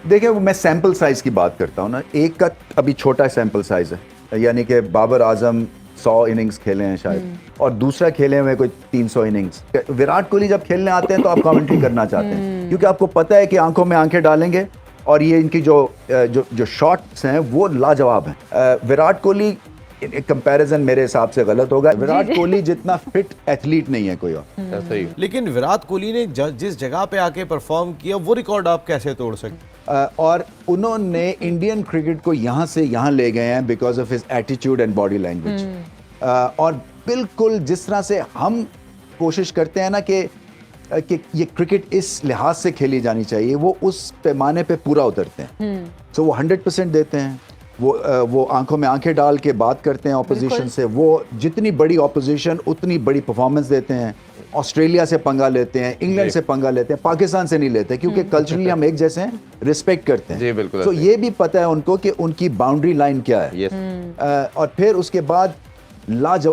देखिए मैं sample size की बात करता हूँ ना, एक का अभी छोटा सैंपल साइज है, यानी कि बाबर आजम 100 इनिंग्स खेले हैं शायद, और दूसरा खेले हुए कोई 300 इनिंग्स। विराट कोहली जब खेलने आते हैं तो आप कमेंट्री करना चाहते हैं, क्योंकि आपको पता है कि आंखों में आंखें डालेंगे और ये इनकी जो शॉट्स हैं वो लाजवाब हैं। विराट कोहली कंपैरिजन मेरे हिसाब से गलत होगा। विराट कोहली जितना फिट एथलीट नहीं है कोई और। ऐसा ही। लेकिन विराट कोहली ने जिस जगह पे आके परफॉर्म किया वो रिकॉर्ड आप कैसे तोड़ सकते? और उन्होंने इंडियन क्रिकेट को यहाँ से यहाँ ले गए हैं because of his attitude and body language. और बिल्कुल जिस तरह से हम कोशिश करते हैं ना कि ये क्रिकेट इस लिहाज से खेली जानी चाहिए, वो उस पैमाने पे पूरा उतरते हैं। तो वो 100% देते हैं, वो आंखों में आंखें डाल के बात करते हैं ऑपोजिशन से। वो जितनी बड़ी ऑपोजिशन उतनी बड़ी परफॉर्मेंस देते हैं। ऑस्ट्रेलिया से पंगा लेते हैं, इंग्लैंड से पंगा लेते हैं, पाकिस्तान से नहीं लेते, क्योंकि कल्चरली हम एक जैसे हैं, रिस्पेक्ट करते हैं। जी बिल्कुल। तो ये भी पता है उनको कि उनकी बाउंड्री लाइन क्या है। और फिर उसके बाद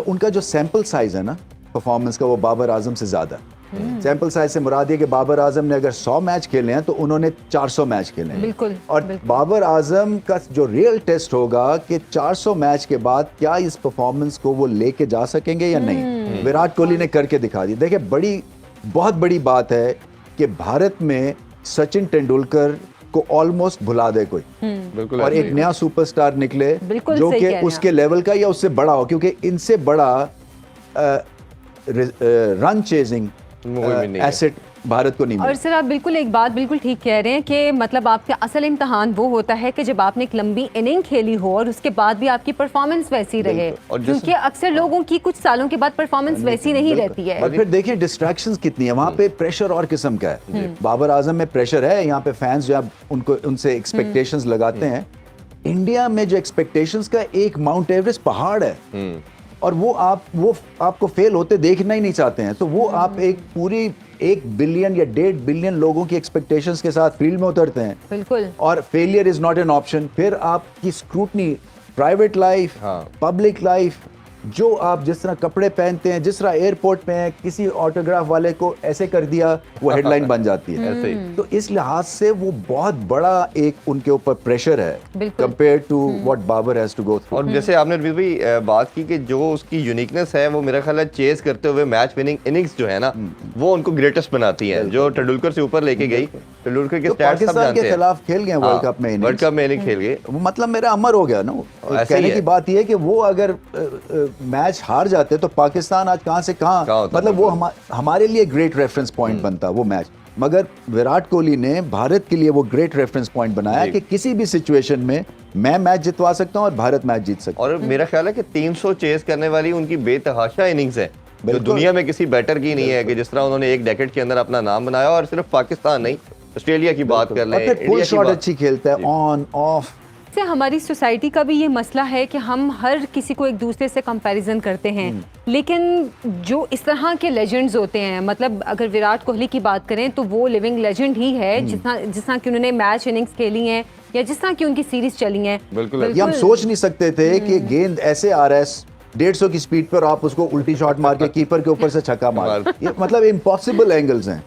उनका जो सैंपल साइज है ना परफॉर्मेंस का, वो बाबर आजम से ज्यादा है। सैंपल साइज से मुराद ये कि बाबर आजम ने अगर 100 मैच खेले हैं तो उन्होंने 400 मैच खेले हैं। बिल्कुल। और बाबर आजम का जो रियल टेस्ट होगा कि 400 मैच के बाद क्या इस परफॉर्मेंस को वो लेके जा सकेंगे या नहीं। विराट कोहली ने करके दिखा दी। देखिए बहुत बड़ी बात है कि भारत में सचिन तेंदुलकर को ऑलमोस्ट भुला दे कोई, बिल्कुल, और एक नया सुपरस्टार निकले जो कि उसके लेवल का या उससे बड़ा हो, क्योंकि इनसे बड़ा रन चेजिंग एसेट भारत को नहीं मिला। और सर आप बिल्कुल एक बात बिल्कुल ठीक कह रहे हैं कि मतलब आपका असल इम्तहान वो होता है कि जब आपने एक लंबी इनिंग खेली हो और उसके बाद भी आपकी परफॉर्मेंस वैसी रहे, क्योंकि अक्सर लोगों की कुछ सालों के बाद परफॉर्मेंस वैसी नहीं रहती है। और फिर देखिए डिस्ट्रैक्शंस कितनी है वहाँ पे, प्रेशर और किस्म का है। बाबर आजम में प्रेशर है, यहाँ पे फैंस जब उनसे एक्सपेक्टेशंस लगाते हैं। इंडिया में जो एक्सपेक्टेशंस का एक माउंट एवरेस्ट पहाड़ है, और वो आपको फेल होते देखना ही नहीं चाहते हैं। तो वो आप एक पूरी 1 बिलियन या 1.5 बिलियन लोगों की एक्सपेक्टेशंस के साथ फील्ड में उतरते हैं। बिल्कुल। और failure is not an option. फिर आपकी scrutiny, private life, public life, जो आप जिस तरह कपड़े पहनते हैं, जिस तरह एयरपोर्ट पे हैं, किसी ऑटोग्राफ वाले को ऐसे कर दिया, वो हेडलाइन बन जाती है। ऐसे ही। तो इस लिहाज से वो बहुत बड़ा एक उनके ऊपर प्रेशर है compare to what Babar has to go through. और जैसे आपने भी बात की कि जो उसकी यूनिकनेस है, वो मेरा ख्याल है चेस करते हुए मैच विनिंग इनिंग्स जो है ना, वो उनको ग्रेटेस्ट बनाती है, जो तेंदुलकर से ऊपर लेके गई। तेंदुलकर के स्टैट्स सब जानते हैं। के खिलाफ खेल गए वर्ल्ड कप में, वर्ल्ड कप में इनिंग खेल गए, वो मतलब मेरा अमर हो गया ना। कहने की बात ये है कि वो अगर मैच हार जाते तो पाकिस्तान आज कहां से कहां, मतलब वो हमारे लिए ग्रेट रेफरेंस पॉइंट बनता वो मैच। मगर विराट कोहली ने भारत के लिए वो ग्रेट रेफरेंस पॉइंट बनाया कि किसी भी सिचुएशन में मैं मैच जितवा सकता हूं और भारत मैच जीत सकता है। और मेरा ख्याल है कि 300 चेस करने वाली उनकी बेतहाशा इनिंग्स है, जो दुनिया में किसी बैटर की नहीं है, कि जिस तरह उन्होंने एक डेकेड के अंदर अपना नाम बनाया। और सिर्फ पाकिस्तान नहीं, ऑस्ट्रेलिया की बात कर लें, फुल शॉट अच्छी खेलता है, ऑन ऑफ। से हमारी सोसाइटी का भी ये मसला है कि हम हर किसी को एक दूसरे से कंपैरिजन करते हैं, लेकिन जो इस तरह के लेजेंड्स होते हैं, मतलब अगर विराट कोहली की बात करें तो वो लिविंग लेजेंड ही है, जिस तरह की उन्होंने मैच इनिंग्स खेली हैं या जिस तरह की उनकी सीरीज चली हैं। बिल्कुल। ये हम सोच नहीं सकते थे कि गेंद ऐसे आ रहा है 150 की स्पीड पर, आप उसको उल्टी शॉट मार के कीपर के ऊपर से छक्का मार, ये मतलब इम्पॉसिबल एंगल्स हैं।